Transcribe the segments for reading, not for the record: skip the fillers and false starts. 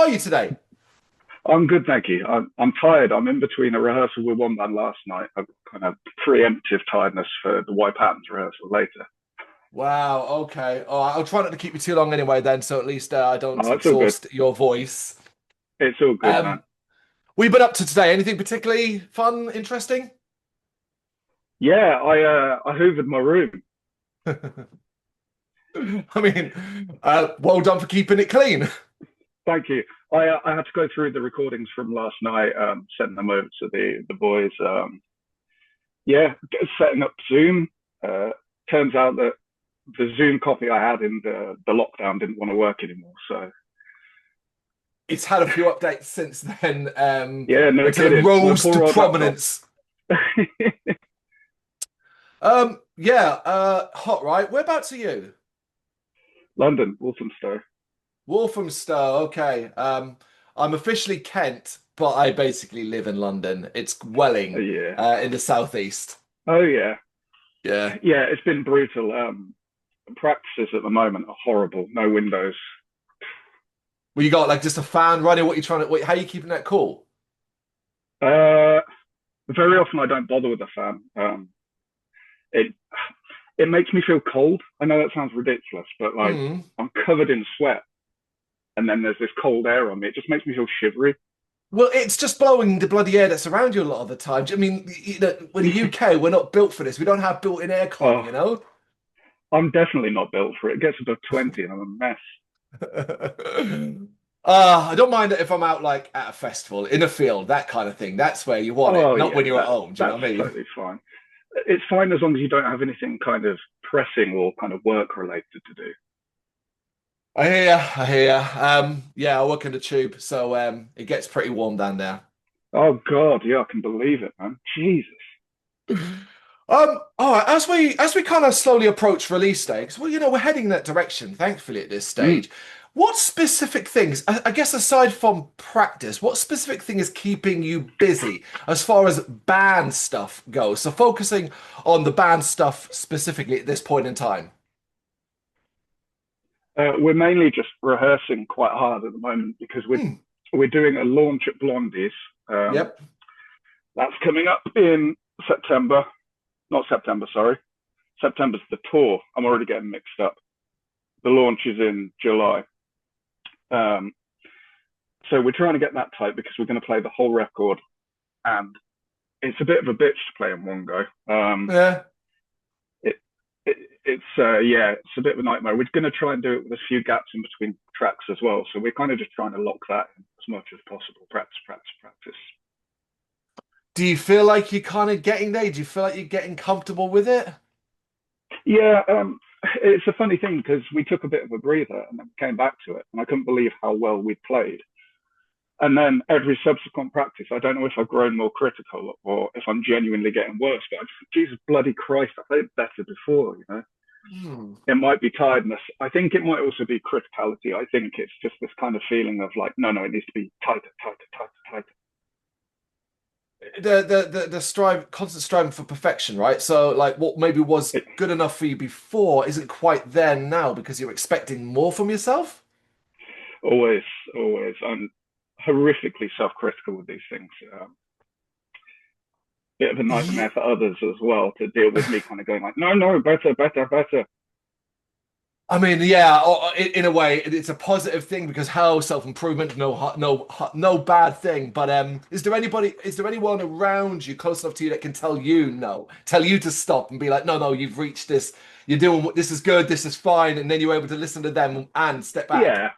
are you today? I'm good, thank you. I'm tired. I'm in between a rehearsal with one band last night. I've kind of preemptive tiredness for the White Patterns rehearsal later. Wow, okay. Oh, I'll try not to keep you too long anyway then, so at least I don't Oh, it's all good. exhaust your voice. It's all good, man. Um, what have you been up to today? Anything particularly fun, interesting? Yeah, I hoovered my room. I mean, well done for keeping it clean. Thank you. I had to go through the recordings from last night, sent them over to the boys. Yeah, setting up Zoom. Uh, Turns out that the Zoom copy I had in the lockdown didn't want to work anymore. So It's had a few updates since then, yeah, no until it kidding. My rose to poor old laptop. prominence. Yeah, hot, right? Whereabouts are you? London, Walthamstow. Walthamstow, okay. I'm officially Kent, but I basically live in London. It's Welling, Yeah. in the southeast. Oh yeah. Yeah. Yeah, it's been brutal. Practices at the moment are horrible. No windows. Well, you got like just a fan running. What you trying to? Wait, how are you keeping that cool? Uh, Very often I don't bother with the fan. It it makes me feel cold. I know that sounds ridiculous, but like Mm. I'm covered in sweat, and then there's this cold air on me. It just makes me feel shivery. Well, it's just blowing the bloody air that's around you a lot of the time. I mean, in the UK, we're not built for this. We don't have built-in aircon, Oh, you know? I'm definitely not built for it. It gets above 20 and I'm a mess. I don't mind it if I'm out like at a festival, in a field, that kind of thing. That's where you want it, Oh not yeah, when you're at home. Do you know that's what I mean? totally fine. It's fine as long as you don't have anything kind of pressing or kind of work related to do. I hear ya, I hear ya. Yeah, I work in the tube, so it gets pretty warm down there. Oh God, yeah, I can believe it, man. Jesus. All right, as we kind of slowly approach release day, because we're heading that direction, thankfully, at this Mm. stage. What specific things, I guess aside from practice, what specific thing is keeping you busy as far as band stuff goes? So focusing on the band stuff specifically at this point in time. We're mainly just rehearsing quite hard at the moment because we're Hmm. we're doing a launch at Blondie's. Um, Yep. that's coming up in September. Not September, sorry. September's the tour. I'm already getting mixed up. The launch is in July. Um, so we're trying to get that tight because we're going to play the whole record, and it's a bit of a bitch to play in one go. Yeah. It, it's yeah, it's a bit of a nightmare. We're going to try and do it with a few gaps in between tracks as well. So we're kind of just trying to lock that in as much as possible. Practice, practice, practice. Do you feel like you're kind of getting there? Do you feel like you're getting comfortable with it? Yeah, it's a funny thing because we took a bit of a breather and then came back to it, and I couldn't believe how well we played. And then every subsequent practice, I don't know if I've grown more critical or if I'm genuinely getting worse, but I just, Jesus bloody Christ, I played better before, you know? Hmm. It might be tiredness. I think it might also be criticality. I think it's just this kind of feeling of like, no, no, it needs to be tighter, tighter, tighter, tighter. The constant striving for perfection, right? So like what maybe was It, good enough for you before isn't quite there now because you're expecting more from yourself. always, always. I'm horrifically self-critical with these things. Bit of a Yeah. nightmare for others as well to deal with me kind of going like, no, no, better, better, better. I mean, yeah, in a way, it's a positive thing because how self-improvement, no bad thing. But is there anyone around you close enough to you that can tell you no, tell you to stop and be like, no, no, you've reached this, you're doing this is good, this is fine, and then you're able to listen to them and step back. Yeah,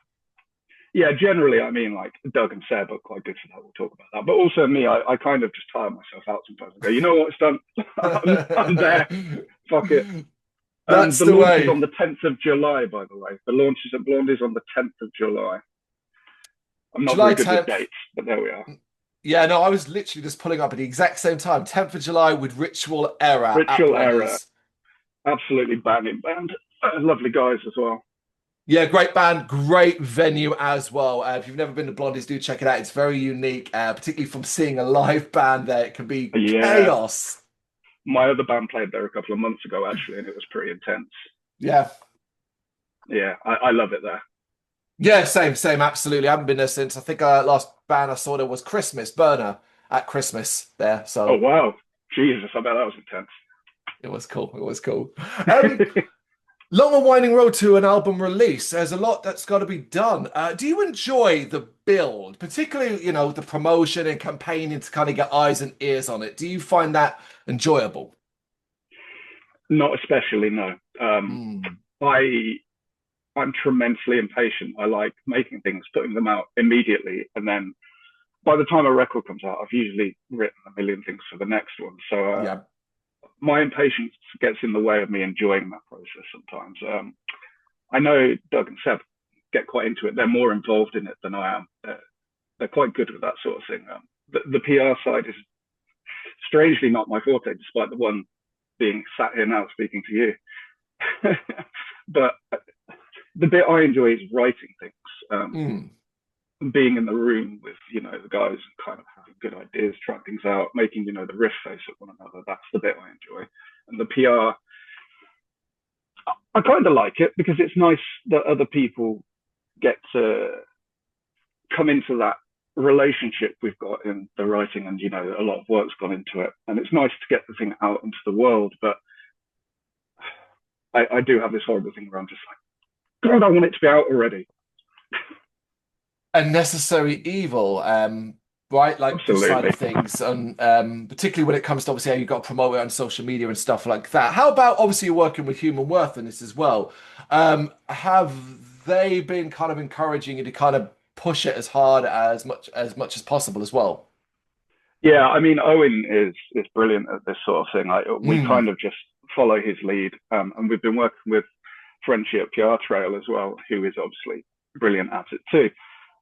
yeah. Generally, I mean, like Doug and Seb are quite good for that. We'll talk about that. But also me, I kind of just tire myself out sometimes and go, you know what, it's done. I'm there. Fuck it. That's The the launch is way. on the 10th of July, by the way. The launch is at Blondie's on the 10th of July. I'm not July very good with 10th. dates, but there we are. Yeah, no, I was literally just pulling up at the exact same time, 10th of July with Ritual Era at Ritual Era, Blondie's. absolutely banging band. Lovely guys as well. Yeah, great band, great venue as well. If you've never been to Blondie's, do check it out. It's very unique, particularly from seeing a live band there. It can be Yeah, chaos. my other band played there a couple of months ago, actually, and it was pretty intense. Yeah. Yeah, I love it there. Yeah, same, absolutely. I haven't been there since. I think last band I saw there was Christmas Burner at Christmas there, Oh so wow, Jesus, I bet that was intense. it was cool. It was cool. Um, Long and winding road to an album release. There's a lot that's got to be done. Do you enjoy the build, particularly, the promotion and campaigning to kind of get eyes and ears on it? Do you find that enjoyable? Not especially, no. Hmm. I I'm tremendously impatient. I like making things, putting them out immediately, and then by the time a record comes out, I've usually written a million things for the next one. So Yeah. my impatience gets in the way of me enjoying that process sometimes. I know Doug and Seb get quite into it. They're more involved in it than I am. They're quite good with that sort of thing. The PR side is strangely not my forte, despite the one being sat here now speaking to you. But the bit I enjoy is writing things, Hmm. being in the room with the guys and kind of having good ideas, trying things out, making the riff face at one another. That's the bit I enjoy. And the PR, I kind of like it because it's nice that other people get to come into that relationship we've got in the writing, and a lot of work's gone into it, and it's nice to get the thing out into the world. But I do have this horrible thing where I'm just like, God, I want it to be out already. A necessary evil, right? Like this side Absolutely. of things, and particularly when it comes to obviously how you've got to promote it on social media and stuff like that. How about obviously you're working with Human Worth in this as well? Have they been kind of encouraging you to kind of push it as hard as much as possible as well? Yeah, I mean, Owen is brilliant at this sort of thing. We Mm. kind of just follow his lead, and we've been working with Friendship PR Trail as well, who is obviously brilliant at it too.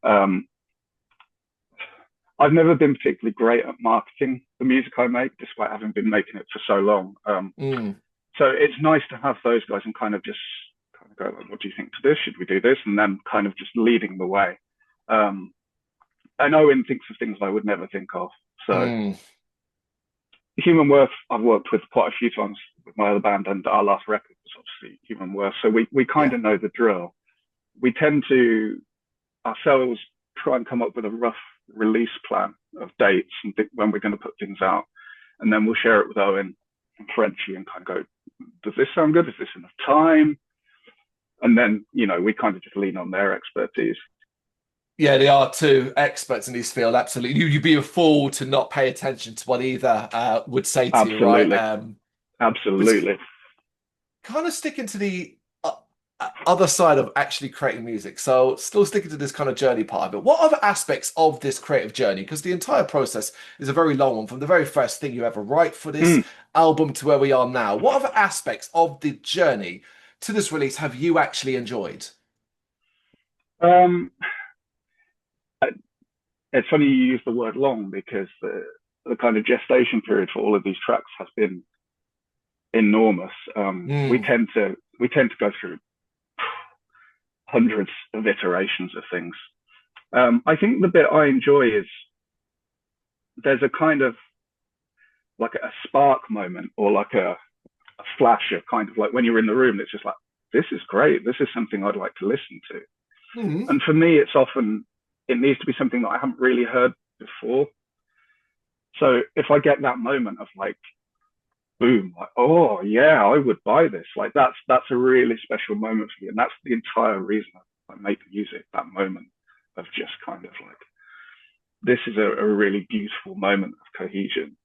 Um, I've never been particularly great at marketing the music I make, despite having been making it for so long. Mm. So it's nice to have those guys and kind of just kind of go, like, what do you think to this? Should we do this? And then kind of just leading the way. Um, and Owen thinks of things I would never think of. So Mm. Human Worth, I've worked with quite a few times with my other band, and our last record was obviously Human Worth. So we kind Yeah. of know the drill. We tend to ourselves try and come up with a rough release plan of dates and when we're going to put things out, and then we'll share it with Owen and Frenchie and kind of go, does this sound good? Is this enough time? And then we kind of just lean on their expertise. Yeah, they are two experts in this field. Absolutely. You'd be a fool to not pay attention to what either would say to you, right? Absolutely, But absolutely. kind of sticking to the other side of actually creating music. So still sticking to this kind of journey part of it. What other aspects of this creative journey? Because the entire process is a very long one, from the very first thing you ever write for this Mm. album to where we are now. What other aspects of the journey to this release have you actually enjoyed? Um, it's funny you use the word long because the kind of gestation period for all of these tracks has been enormous. We Mm, tend to go through hundreds of iterations of things. I think the bit I enjoy is there's a kind of like a spark moment, or like a flash of kind of like when you're in the room, it's just like, this is great. This is something I'd like to listen to. mm. And for me, it needs to be something that I haven't really heard before. So if I get that moment of like, boom, like, oh yeah, I would buy this. Like that's a really special moment for me. And that's the entire reason I make music, that moment of just kind of like, this is a really beautiful moment of cohesion.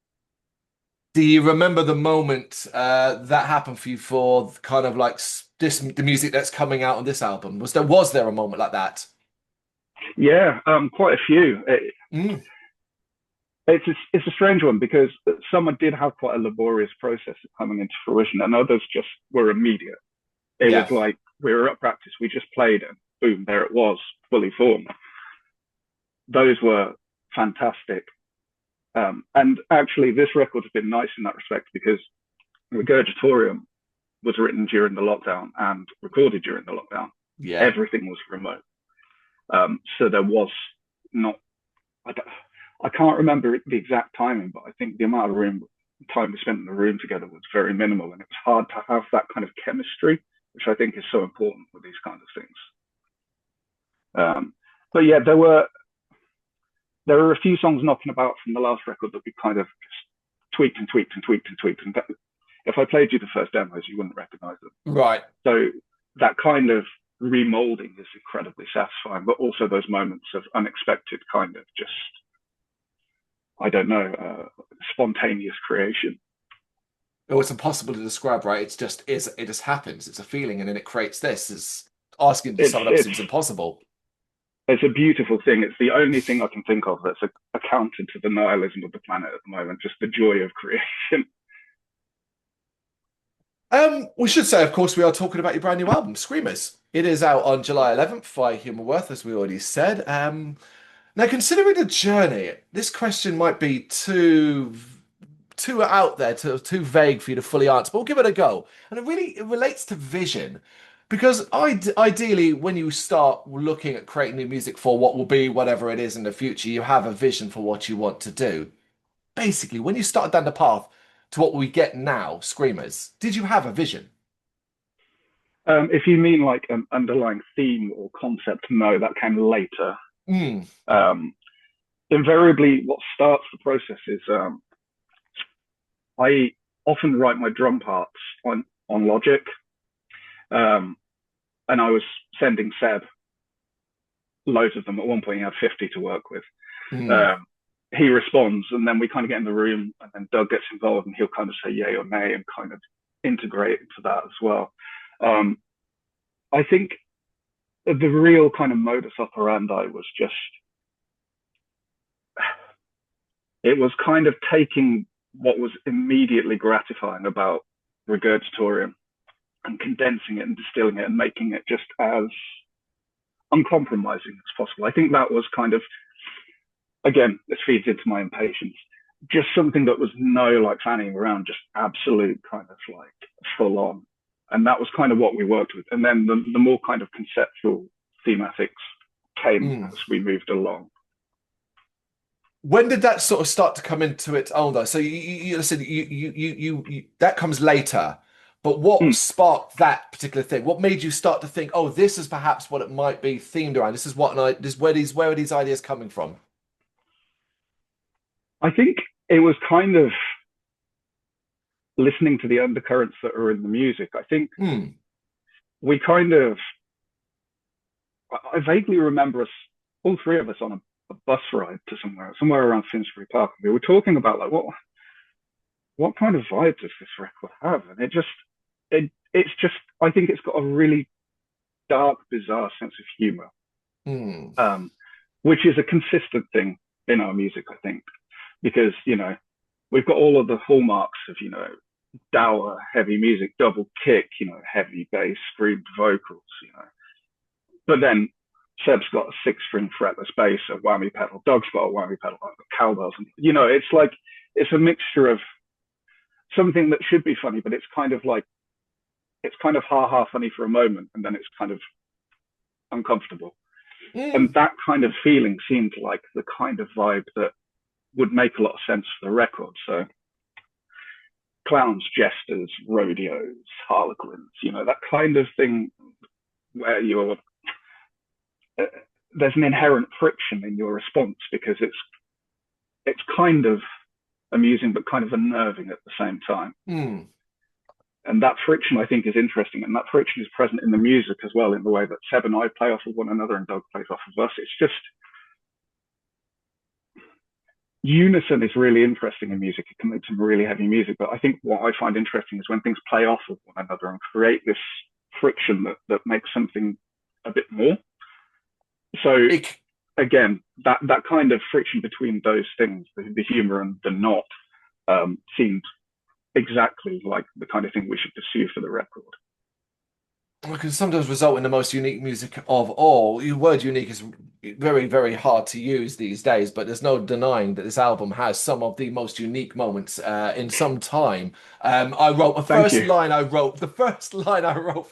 Do you remember the moment that happened for you for kind of like the music that's coming out on this album? Was there a moment like that? Yeah, quite a few. Mm, It's a strange one because some did have quite a laborious process of coming into fruition, and others just were immediate. It was yeah. like we were at practice, we just played, and boom, there it was, fully formed. Those were fantastic. And actually, this record has been nice in that respect because Regurgitorium was written during the lockdown and recorded during the lockdown. Yeah. Everything was remote. So there was not, I, I can't remember the exact timing, but I think the amount of time we spent in the room together was very minimal. And it was hard to have that kind of chemistry, which I think is so important with these kinds of things. But yeah, there are a few songs knocking about from the last record that we kind of just tweaked and tweaked and tweaked and tweaked. And if I played you the first demos, you wouldn't recognize them. Right. So that kind of remolding is incredibly satisfying, but also those moments of unexpected kind of just, I don't know, spontaneous creation. Oh, it's impossible to describe, right? It just happens. It's a feeling, and then it creates this. Is asking to someone else seems impossible. It's a beautiful thing. It's the only thing I can think of that's accounted to the nihilism of the planet at the moment, just the joy of creation. We should say, of course, we are talking about your brand new album, Screamers. It is out on July 11th by Human Worth, as we already said. Now, considering the journey, this question might be too out there, too vague for you to fully answer, but we'll give it a go. And it relates to vision. Because ideally, when you start looking at creating new music for what will be whatever it is in the future, you have a vision for what you want to do. Basically, when you started down the path to what we get now, Screamers, did you have a vision? If you mean like an underlying theme or concept, no, that came later. Mm. Invariably, what starts the process is I often write my drum parts on Logic. And I was sending Seb loads of them. At one point, he had 50 to work with. He responds, and then we kind of get in the room, and then Doug gets involved, and he'll kind of say yay or nay and kind of integrate into that as well. I think the real kind of modus operandi was just, it was kind of taking what was immediately gratifying about Regurgitorium and condensing it and distilling it and making it just as uncompromising as possible. I think that was kind of, again, this feeds into my impatience, just something that was no like fanning around, just absolute kind of like full on. And that was kind of what we worked with. And then the more kind of conceptual thematics came as we moved along. When did that sort of start to come into its own though? So you said you that comes later. But what sparked that particular thing? What made you start to think, oh, this is perhaps what it might be themed around? This is where are these ideas coming from? I think it was kind of listening to the undercurrents that are in the music. I think we kind of, I vaguely remember us, all three of us, on a bus ride to somewhere around Finsbury Park. We were talking about like what kind of vibe does this record have? And it's just, I think it's got a really dark, bizarre sense of humor, which is a consistent thing in our music, I think, because, we've got all of the hallmarks of, dour, heavy music, double kick, heavy bass, screamed vocals, But then Seb's got a 6-string fretless bass, a whammy pedal. Doug's got a whammy pedal. I've got cowbells. And, it's like, it's a mixture of something that should be funny, but it's kind of ha-ha funny for a moment, and then it's kind of uncomfortable. And that kind of feeling seemed like the kind of vibe that would make a lot of sense for the record. So clowns, jesters, rodeos, harlequins, that kind of thing where there's an inherent friction in your response because it's kind of amusing but kind of unnerving at the same time. And that friction, I think, is interesting, and that friction is present in the music as well, in the way that Seb and I play off of one another and Doug plays off of us. It's just, unison is really interesting in music. It can make some really heavy music, but I think what I find interesting is when things play off of one another and create this friction that makes something a bit more. So again, that kind of friction between those things, the humor and the not, seemed exactly like the kind of thing we should pursue for the record. Because sometimes result in the most unique music of all. The word unique is very, very hard to use these days, but there's no denying that this album has some of the most unique moments in some time. I wrote the first line I wrote for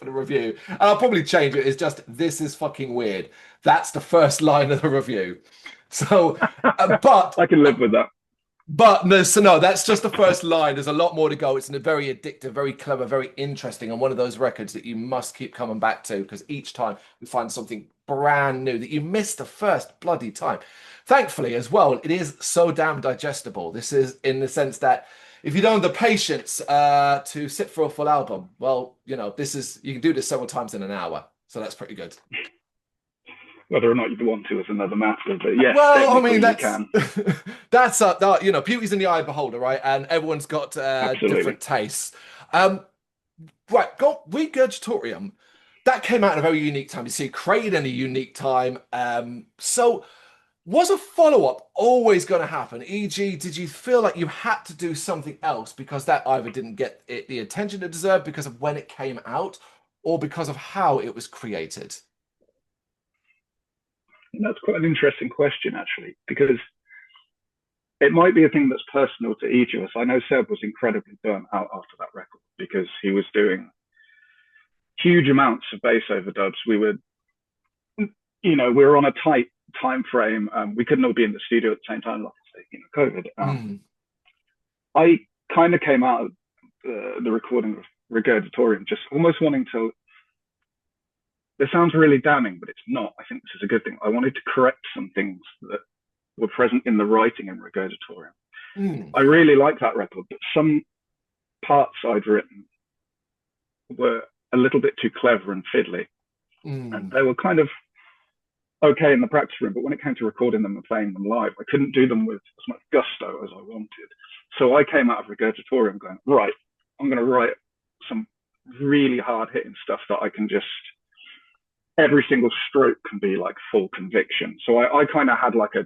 the review, and I'll probably change it, is just, "This is fucking weird." That's the first line of the review. So, but I can live with that. But no, so no, that's just the first line. There's a lot more to go. It's a very addictive, very clever, very interesting, and one of those records that you must keep coming back to, because each time we find something brand new, that you missed the first bloody time. Thankfully, as well, it is so damn digestible. This is in the sense that if you don't have the patience to sit for a full album, well, you know, this is you can do this several times in an hour. So that's pretty good. Whether or not you want to is another matter, but yes, Well, I mean, technically you can. that's you know, beauty's in the eye of the beholder, right? And everyone's got Absolutely. different tastes. Um, right, got Regurgitorium. That came out at a very unique time. You see, created in a unique time. So was a follow-up always going to happen? E.g., did you feel like you had to do something else because that either didn't get it the attention it deserved because of when it came out, or because of how it was created? And that's quite an interesting question, actually, because it might be a thing that's personal to each of us. I know Seb was incredibly burnt out after that record because he was doing huge amounts of bass overdubs. We were, we were on a tight time frame. We couldn't all be in the studio at the same time, like I say, COVID. Mm. I kind of came out of the recording of Regurgitorium just almost wanting to. This sounds really damning, but it's not. I think this is a good thing. I wanted to correct some things that were present in the writing in Regurgitorium. Mm. I really like that record, but some parts I'd written were a little bit too clever and fiddly. And Mm. they were kind of okay in the practice room, but when it came to recording them and playing them live, I couldn't do them with as much gusto as I wanted. So I came out of Regurgitorium going, right, I'm going to write some really hard hitting stuff that I can just, every single stroke can be like full conviction. So I kind of had like a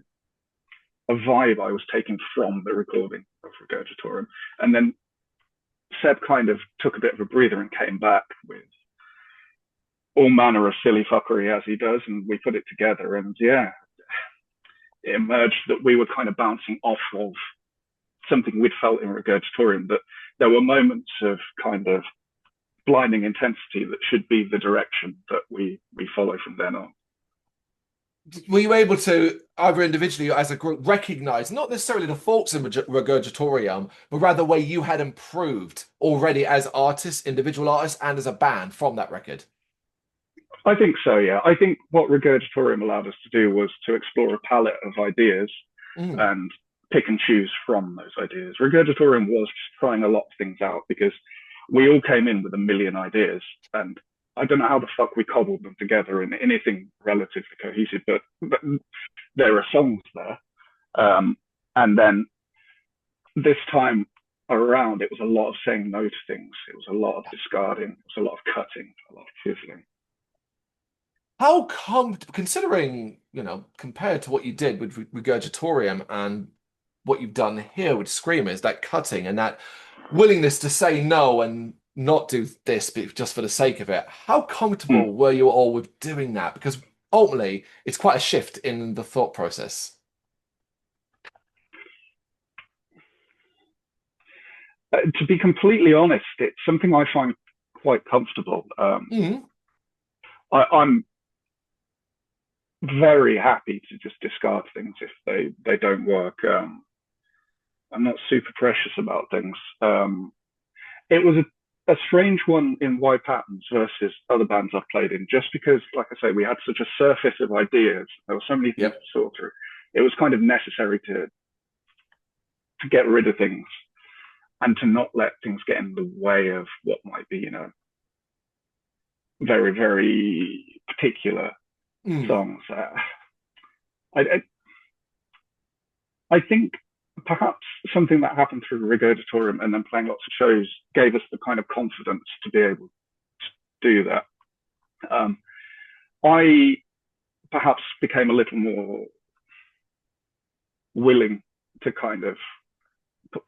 vibe I was taking from the recording of Regurgitorium. And then Seb kind of took a bit of a breather and came back with all manner of silly fuckery as he does, and we put it together. And yeah, it emerged that we were kind of bouncing off of something we'd felt in Regurgitorium, that there were moments of kind of blinding intensity that should be the direction that we follow from then on. Were you able to, either individually or as a group, recognize not necessarily the faults in Regurgitorium, but rather the way you had improved already as artists, individual artists, and as a band from that record? I think so, yeah. I think what Regurgitorium allowed us to do was to explore a palette of ideas Mm. and pick and choose from those ideas. Regurgitorium was trying a lot of things out because we all came in with a million ideas, and I don't know how the fuck we cobbled them together in anything relatively cohesive, but there are songs there. And then this time around, it was a lot of saying no to things. It was a lot of discarding. It was a lot of cutting, a lot of chiseling. How come, considering, you know, compared to what you did with Regurgitorium and what you've done here with Screamers, that cutting and that willingness to say no and not do this but just for the sake of it, how Mm. comfortable were you all with doing that? Because ultimately, it's quite a shift in the thought process. To be completely honest, it's something I find quite comfortable. Mm. I'm very happy to just discard things if they don't work. I'm not super precious about things. It was a strange one in Y Patterns versus other bands I've played in, just because, like I say, we had such a surface of ideas. There were so many things Yep. to sort through. It was kind of necessary to get rid of things and to not let things get in the way of what might be, very, very particular Mm. songs. I, I think perhaps something that happened through Regurgitorium and then playing lots of shows gave us the kind of confidence to be able to do that. I perhaps became a little more willing to kind of, I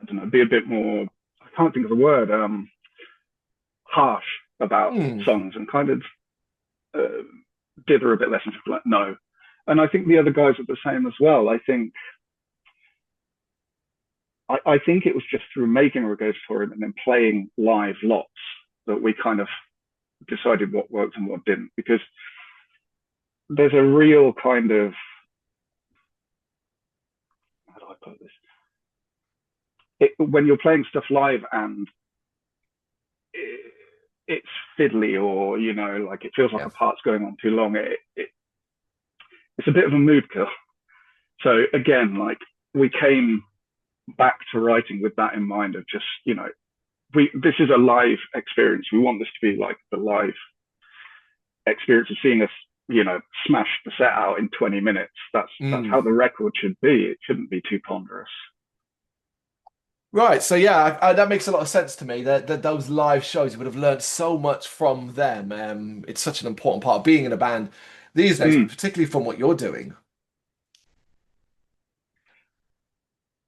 don't know, be a bit more, I can't think of the word, harsh about Mm. songs and kind of dither a bit less and just like, no. And I think the other guys are the same as well. I think it was just through making Regurgitorium and then playing live lots that we kind of decided what worked and what didn't. Because there's a real kind of, how do I put this? When you're playing stuff live and it's fiddly, or like it feels like Yeah. a part's going on too long, it's a bit of a mood kill. So again, like we came back to writing with that in mind of just, this is a live experience. We want this to be like the live experience of seeing us, smash the set out in 20 minutes. That's Mm. how the record should be. It shouldn't be too ponderous. Right, so yeah, that makes a lot of sense to me. That those live shows, you would have learned so much from them. It's such an important part of being in a band these days, Mm. particularly from what you're doing.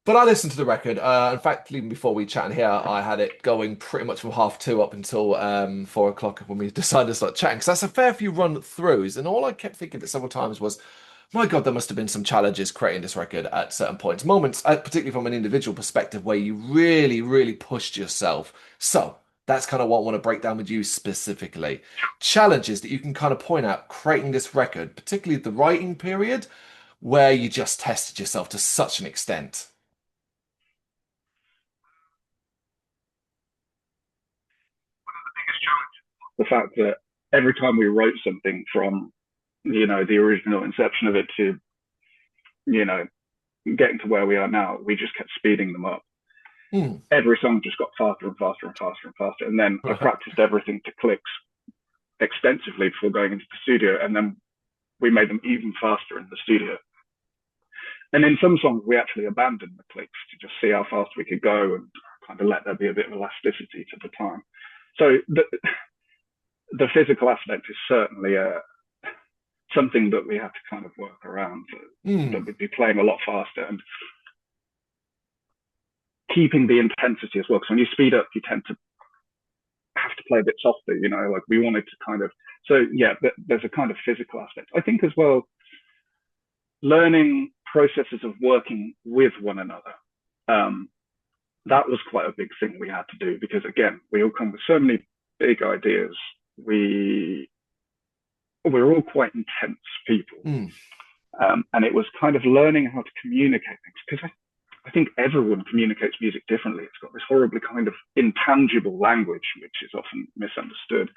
But I listened to the record. In fact, even before we chatted here, I had it going pretty much from half two up until 4 o'clock when we decided to start chatting. Because that's a fair few run throughs, and all I kept thinking of it several times was, my God, there must have been some challenges creating this record at certain points, moments, particularly from an individual perspective, where you really, really pushed yourself. So that's kind of what I want to break down with you specifically. Challenges that you can kind of point out creating this record, particularly the writing period, where you just tested yourself to such an extent. The fact that every time we wrote something, from the original inception of it to you know getting to where we are now, we just kept speeding them up. Hmm. Every song just got faster and faster and faster and faster. And then I practiced everything to clicks extensively before going into the studio. And then we made them even faster in the studio. And in some songs, we actually abandoned the clicks to just see how fast we could go and kind of let there be a bit of elasticity to the time. So the physical aspect is certainly something that we have to kind of work around, that we'd be playing a lot faster and keeping the intensity as well. Because when you speed up, you tend to have to play a bit softer, like we wanted to kind of, so yeah, there's a kind of physical aspect. I think as well, learning processes of working with one another. That was quite a big thing we had to do, because again, we all come with so many big ideas. We're all quite intense people. And it was kind of learning how to communicate things, because I think everyone communicates music differently. It's got this horribly kind of intangible language, which is often misunderstood.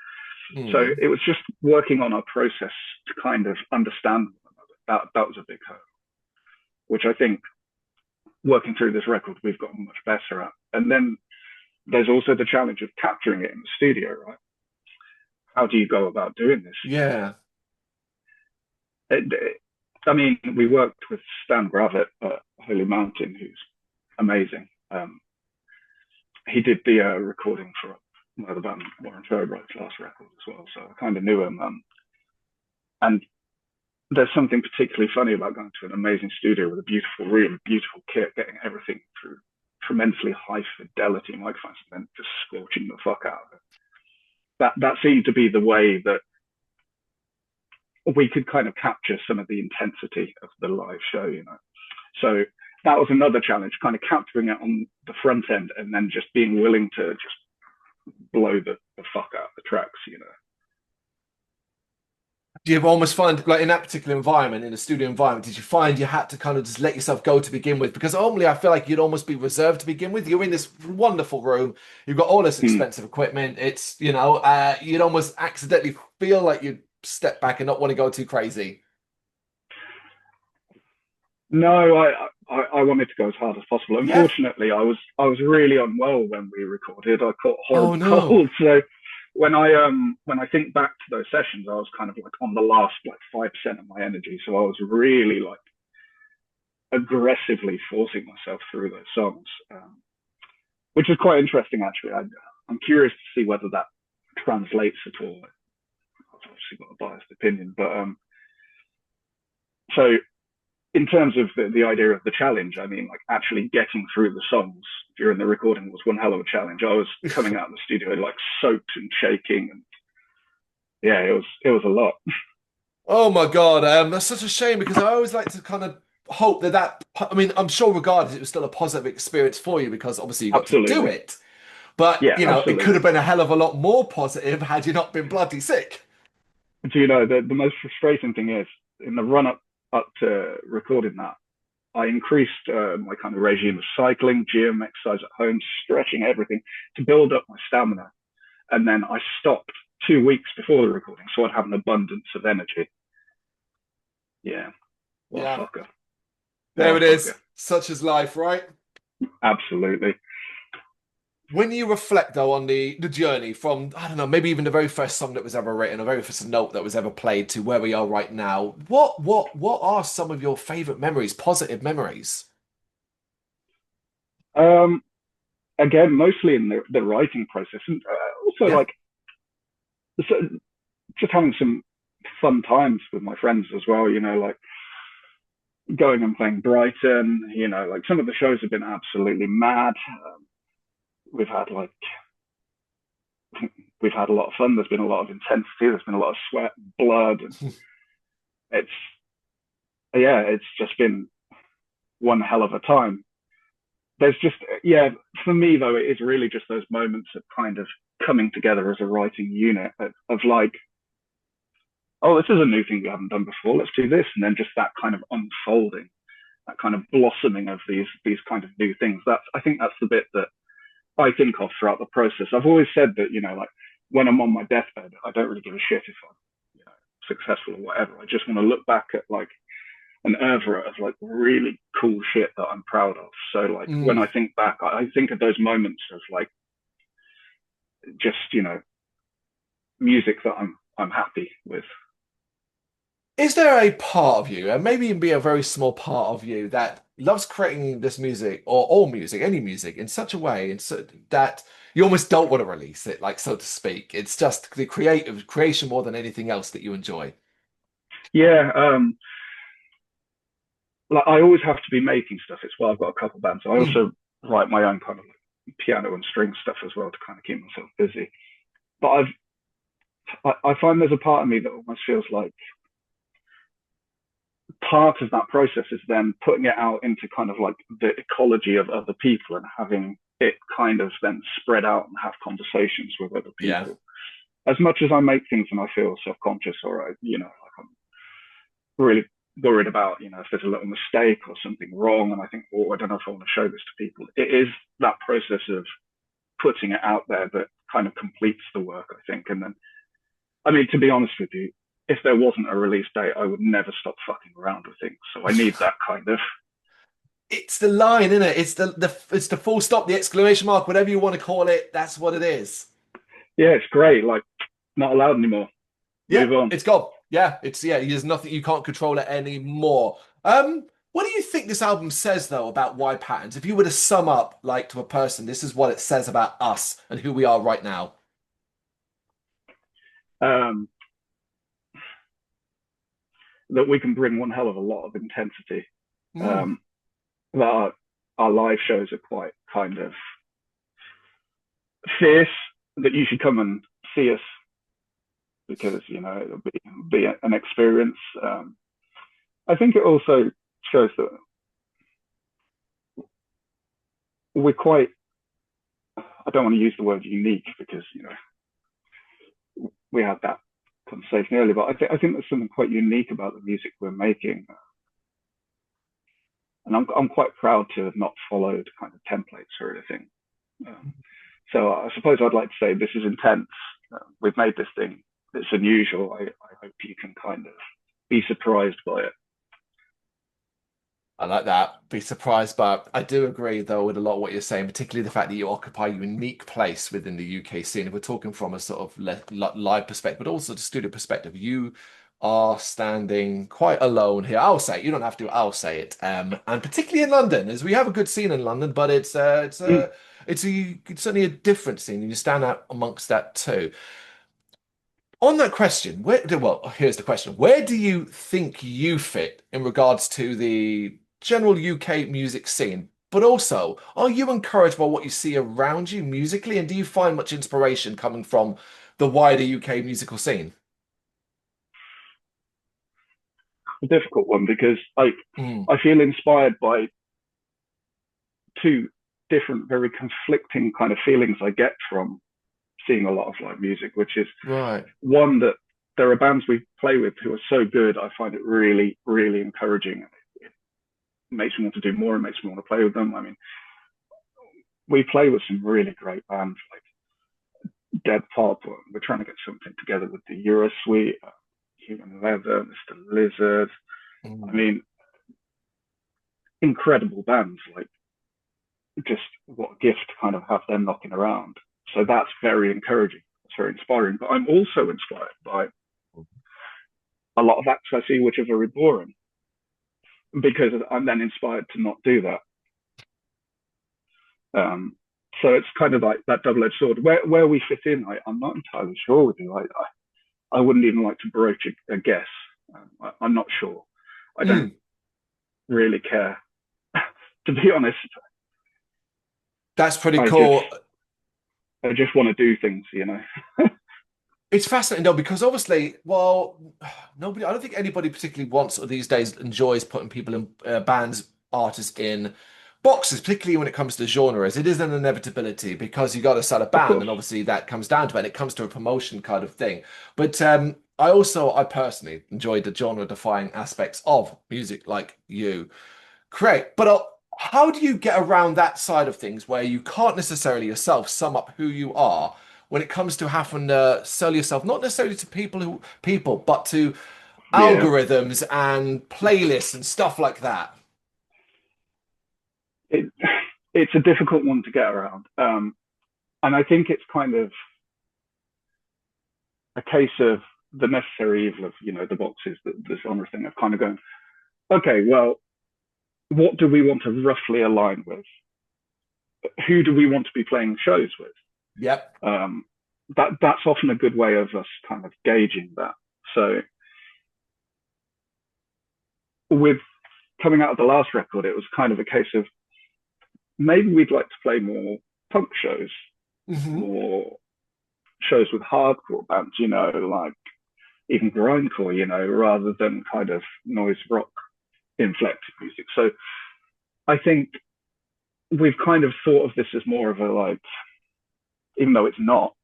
So it was just working on our process to kind of understand one another. That was a big hurdle, which I think working through this record, we've gotten much better at. And then there's also the challenge of capturing it in the studio, right? How do you go about doing this? Yeah. I mean, we worked with Stan Gravitt at Holy Mountain, who's amazing. He did the recording for the band Warren Fairbright's last record as well, so I kind of knew him. And there's something particularly funny about going to an amazing studio with a beautiful room, beautiful kit, getting everything through tremendously high fidelity microphones, and then just scorching the fuck out of it. That seemed to be the way that we could kind of capture some of the intensity of the live show, So that was another challenge, kind of capturing it on the front end and then just being willing to just blow the fuck out of the tracks, Do you almost find, like in that particular environment, in a studio environment, did you find you had to kind of just let yourself go to begin with? Because normally I feel like you'd almost be reserved to begin with. You're in this wonderful room, you've got all this expensive equipment. It's, you'd almost accidentally feel like you'd step back and not want to go too crazy. No, I wanted to go as hard as possible. Yeah. Unfortunately, I was really unwell when we recorded. I caught a horrible no. cold. So when I think back to those sessions, I was kind of like on the last like 5% of my energy. So I was really like aggressively forcing myself through those songs, which is quite interesting actually. I'm curious to see whether that translates at all. I've obviously got a biased opinion, but so in terms of the idea of the challenge, I mean, like actually getting through the songs during the recording was one hell of a challenge. I was coming out of the studio like soaked and shaking, and yeah, it was a lot. Oh my God, that's such a shame, because I always like to kind of hope I mean, I'm sure regardless, it was still a positive experience for you, because obviously you got to do it. But, Yeah, it could have been a hell of a lot more positive had you not been bloody sick. Do you know, the most frustrating thing is, in the run up to recording that, I increased my kind of regime of cycling, gym, exercise at home, stretching, everything to build up my stamina. and then I stopped 2 weeks before the recording, so I'd have an abundance of energy. Yeah, what a Yeah, fucker. What there a it is. fucker. Such is life, right? Absolutely. When you reflect though on the journey from, I don't know, maybe even the very first song that was ever written, or very first note that was ever played to where we are right now, what are some of your favorite memories, positive memories? Um, Again, mostly in the writing process, and also Yeah. like so, just having some fun times with my friends as well. Like going and playing Brighton. Like some of the shows have been absolutely mad. We've had like we've had a lot of fun. There's been a lot of intensity. There's been a lot of sweat, and blood, and it's yeah, it's just been one hell of a time. There's just yeah, for me though, it is really just those moments of kind of coming together as a writing unit of like, oh, this is a new thing we haven't done before. Let's do this, and then just that kind of unfolding, that kind of blossoming of these kind of new things. I think that's the bit that I think of throughout the process. I've always said that like when I'm on my deathbed, I don't really give a shit if I'm successful or whatever. I just want to look back at like an oeuvre of like really cool shit that I'm proud of. So like when Mm. I think back, I think of those moments of like just music that I'm happy with. Is there a part of you, and maybe even be a very small part of you, that loves creating this music or all music, any music, in such a way, that you almost don't want to release it, like so to speak? It's just the creative creation more than anything else that you enjoy. Yeah, like I always have to be making stuff. It's why I've got a couple bands. I Mm. also write my own kind of like piano and string stuff as well to kind of keep myself busy. But I find there's a part of me that almost feels like part of that process is then putting it out into kind of like the ecology of other people and having it kind of then spread out and have conversations with other Yeah. people. As much as I make things and I feel self-conscious or like I'm really worried about, if there's a little mistake or something wrong, and I think, oh, I don't know if I want to show this to people. It is that process of putting it out there that kind of completes the work, I think. And then, I mean, to be honest with you, if there wasn't a release date, I would never stop fucking around with things. So I need that kind of, It's the line, isn't it? It's the full stop, the exclamation mark, whatever you want to call it. That's what it is. yeah, it's great. Like, not allowed anymore. Yeah, Move on. it's gone. Yeah. There's nothing, you can't control it anymore. What do you think this album says though about why patterns? If you were to sum up like to a person, this is what it says about us and who we are right now. Um, that we can bring one hell of a lot of intensity. Mm. Um, that our live shows are quite kind of fierce. That you should come and see us because it'll be an experience. I think it also shows that we're quite. I don't want to use the word unique because we had that conversation earlier, but I think there's something quite unique about the music we're making, and I'm quite proud to have not followed kind of templates or anything. Um, so I suppose I'd like to say this is intense. We've made this thing. It's unusual. I hope you can kind of be surprised by it. I like that. Be surprised, but I do agree though with a lot of what you're saying, particularly the fact that you occupy a unique place within the UK scene. If we're talking from a sort of live perspective, but also the studio perspective, you are standing quite alone here. I'll say it. You don't have to. I'll say it. And particularly in London, as we have a good scene in London, but Mm. it's certainly a different scene, and you stand out amongst that too. On that question, here's the question. Where do you think you fit in regards to the general UK music scene? But also, are you encouraged by what you see around you musically? And do you find much inspiration coming from the wider UK musical scene? A difficult one because Mm, I feel inspired by two different, very conflicting kind of feelings I get from seeing a lot of live music, which is right. one that there are bands we play with who are so good. I find it really, really encouraging. It makes me want to do more. It makes me want to play with them. I mean, we play with some really great bands like Dead Pop. We're trying to get something together with the Eurosuite, Human Leather, Mr. Lizard. I Mm. mean, incredible bands. Like, just what a gift to kind of have them knocking around. So that's very encouraging. It's very inspiring. But I'm also inspired by a lot of acts I see which are very boring because I'm then inspired to not do that. Um, so it's kind of like that double-edged sword. Where we fit in, I'm not entirely sure with you. I wouldn't even like to broach a guess. I'm not sure. I don't Mm. really care. To be honest, That's pretty I just cool. I just want to do things, you know. It's fascinating though, because obviously, well, nobody, I don't think anybody particularly wants or these days enjoys putting people in bands, artists in boxes, particularly when it comes to genres. It is an inevitability because you got to sell a Of band, course. and obviously that comes down to it. And it comes to a promotion kind of thing. But I personally enjoyed the genre-defying aspects of music, like you. Great, but how do you get around that side of things where you can't necessarily yourself sum up who you are when it comes to having to sell yourself, not necessarily to people, but to Yeah. algorithms and playlists and stuff like that? It, it's a difficult one to get around. And I think it's kind of a case of the necessary evil of, the boxes, the genre thing of kind of going, okay, well, what do we want to roughly align with? Who do we want to be playing shows with? Yep. That's often a good way of us kind of gauging that. So with coming out of the last record, it was kind of a case of maybe we'd like to play more punk shows, Hmm. more shows with hardcore bands, like even grindcore, rather than kind of noise rock inflected music. So I think we've kind of thought of this as more of a like, even though it's not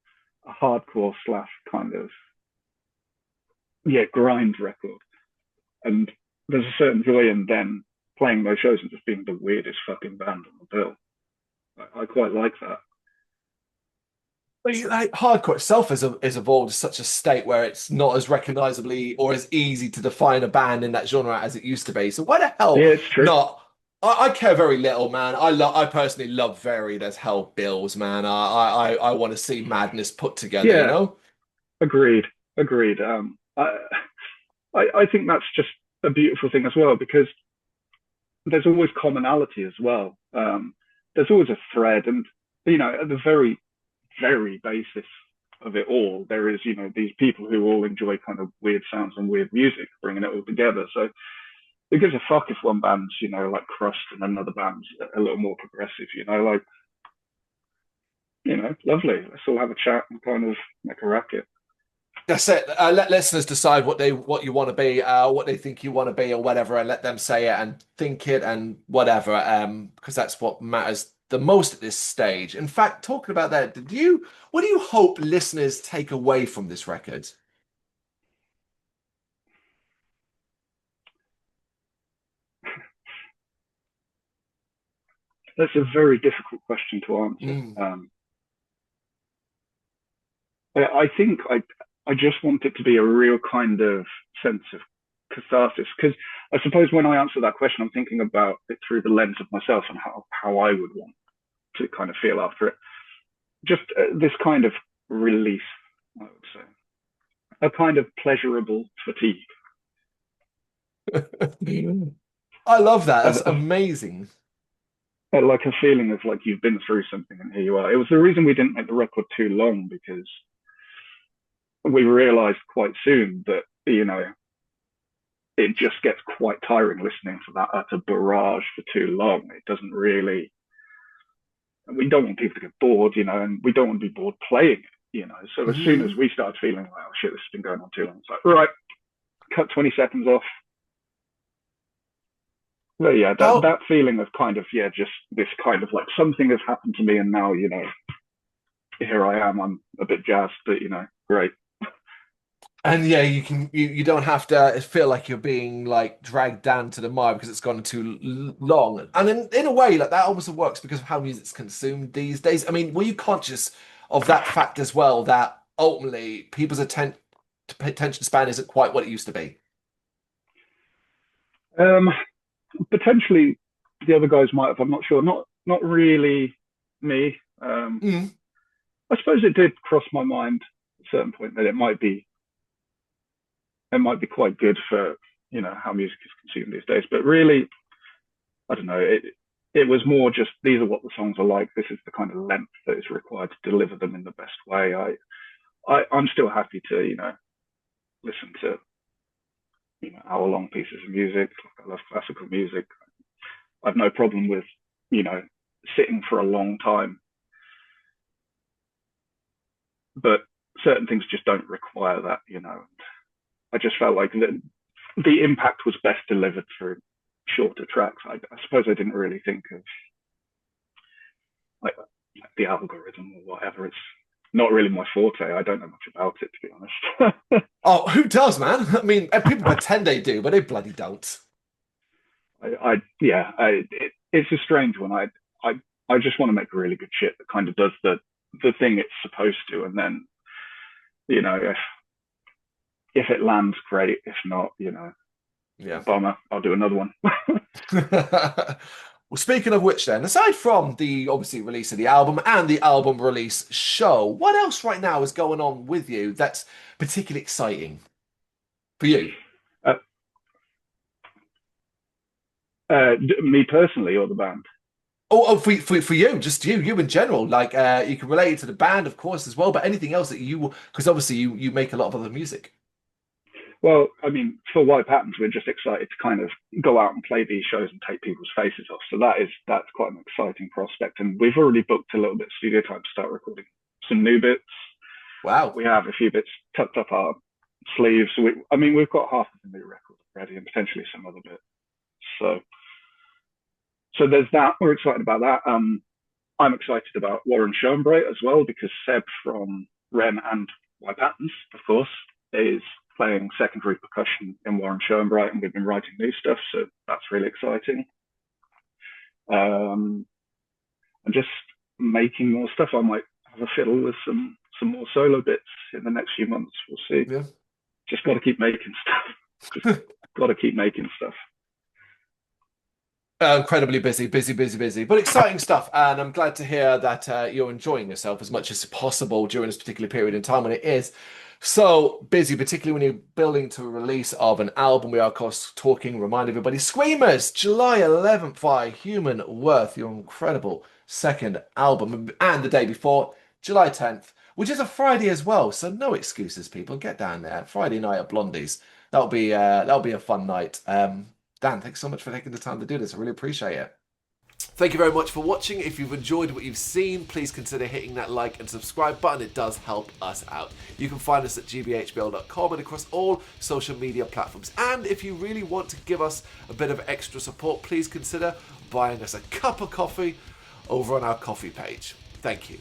a hardcore slash kind of grind record. And there's a certain joy in then playing those shows and just being the weirdest fucking band on the bill. I quite like that. Like hardcore itself is evolved to such a state where it's not as recognizably or as easy to define a band in that genre as it used to be. So why the hell Yeah, it's true. not? I care very little, man. I personally love varied as hell bills, man. I want to see madness put together, you Yeah, know? agreed. Agreed. I think that's just a beautiful thing as well because there's always commonality as well. There's always a thread, and at the very, very basis of it all, there is these people who all enjoy kind of weird sounds and weird music, bringing it all together. So who gives a fuck if one band's like crust and another band's a little more progressive? Like lovely. Let's all have a chat and kind of make a racket. That's it. Let listeners decide what you want to be, what they think you want to be, or whatever, and let them say it and think it and whatever. Because that's what matters the most at this stage. In fact, talking about that, what do you hope listeners take away from this record? That's a very difficult question to answer. Mm. I think I just want it to be a real kind of sense of catharsis because I suppose when I answer that question, I'm thinking about it through the lens of myself and how I would want to kind of feel after it. Just this kind of release, I would say, a kind of pleasurable fatigue, I love that. a, That's amazing. like a feeling of like you've been through something and here you are. It was the reason we didn't make the record too long because we realized quite soon that it just gets quite tiring listening to that utter barrage for too long. It doesn't really. We don't want people to get bored, and we don't want to be bored playing it, So as soon as Mhm. we start feeling like, oh shit, this has been going on too long, it's like, right, cut 20 seconds off. But yeah, that How feeling of kind of just this kind of like something has happened to me, and now here I am. I'm a bit jazzed, but great. And yeah, you don't have to feel like you're being like dragged down to the mire because it's gone too long. And in a way, like that almost works because of how music's consumed these days. I mean, were you conscious of that fact as well, that ultimately people's attention span isn't quite what it used to be? Potentially, the other guys might have. I'm not sure. Not really me. Mm. I suppose it did cross my mind at a certain point that it might be quite good for how music is consumed these days. But really, I don't know. It was more just these are what the songs are like. This is the kind of length that is required to deliver them in the best way. I'm still happy to listen to hour-long pieces of music. I love classical music. I've no problem with sitting for a long time, but certain things just don't require that. I just felt like the impact was best delivered through shorter tracks. I suppose I didn't really think of like the algorithm or whatever. It's not really my forte. I don't know much about it, to be honest. Oh, who does, man? I mean, people pretend they do, but they bloody don't. It's a strange one. I just want to make really good shit that kind of does the thing it's supposed to, and then if it lands, great. If not, Yeah. bummer. I'll do another one. Well, speaking of which, then, aside from the obviously release of the album and the album release show, what else right now is going on with you that's particularly exciting for you? Me personally, or the band? For you, just you in general. Like, you can relate it to the band, of course, as well, but anything else that because obviously you make a lot of other music. Well, I mean, for White Patterns, we're just excited to kind of go out and play these shows and take people's faces off. So that's quite an exciting prospect. And we've already booked a little bit of studio time to start recording some new bits. Wow. We have a few bits tucked up our sleeves. We've got half of the new record ready and potentially some other bits. So there's that. We're excited about that. I'm excited about Warren Schoenbright as well, because Seb from Ren and White Patterns, of course, is playing secondary percussion in Warren Schoenbright, and we've been writing new stuff, so that's really exciting. And just making more stuff. I might have a fiddle with some more solo bits in the next few months. We'll see. Yeah. Just got to keep making stuff. Just got to keep making stuff. Incredibly busy, but exciting stuff. And I'm glad to hear that you're enjoying yourself as much as possible during this particular period in time when it is so busy, particularly when you're building to a release of an album. We are, of course, remind everybody, Screamers, July 11th by Human Worth, your incredible second album. And the day before, July 10th, which is a Friday as well. So no excuses, people. Get down there. Friday night at Blondie's. That'll be a fun night. Dan, thanks so much for taking the time to do this. I really appreciate it. Thank you very much for watching. If you've enjoyed what you've seen, please consider hitting that like and subscribe button. It does help us out. You can find us at gbhbl.com and across all social media platforms. And if you really want to give us a bit of extra support, please consider buying us a cup of coffee over on our coffee page. Thank you.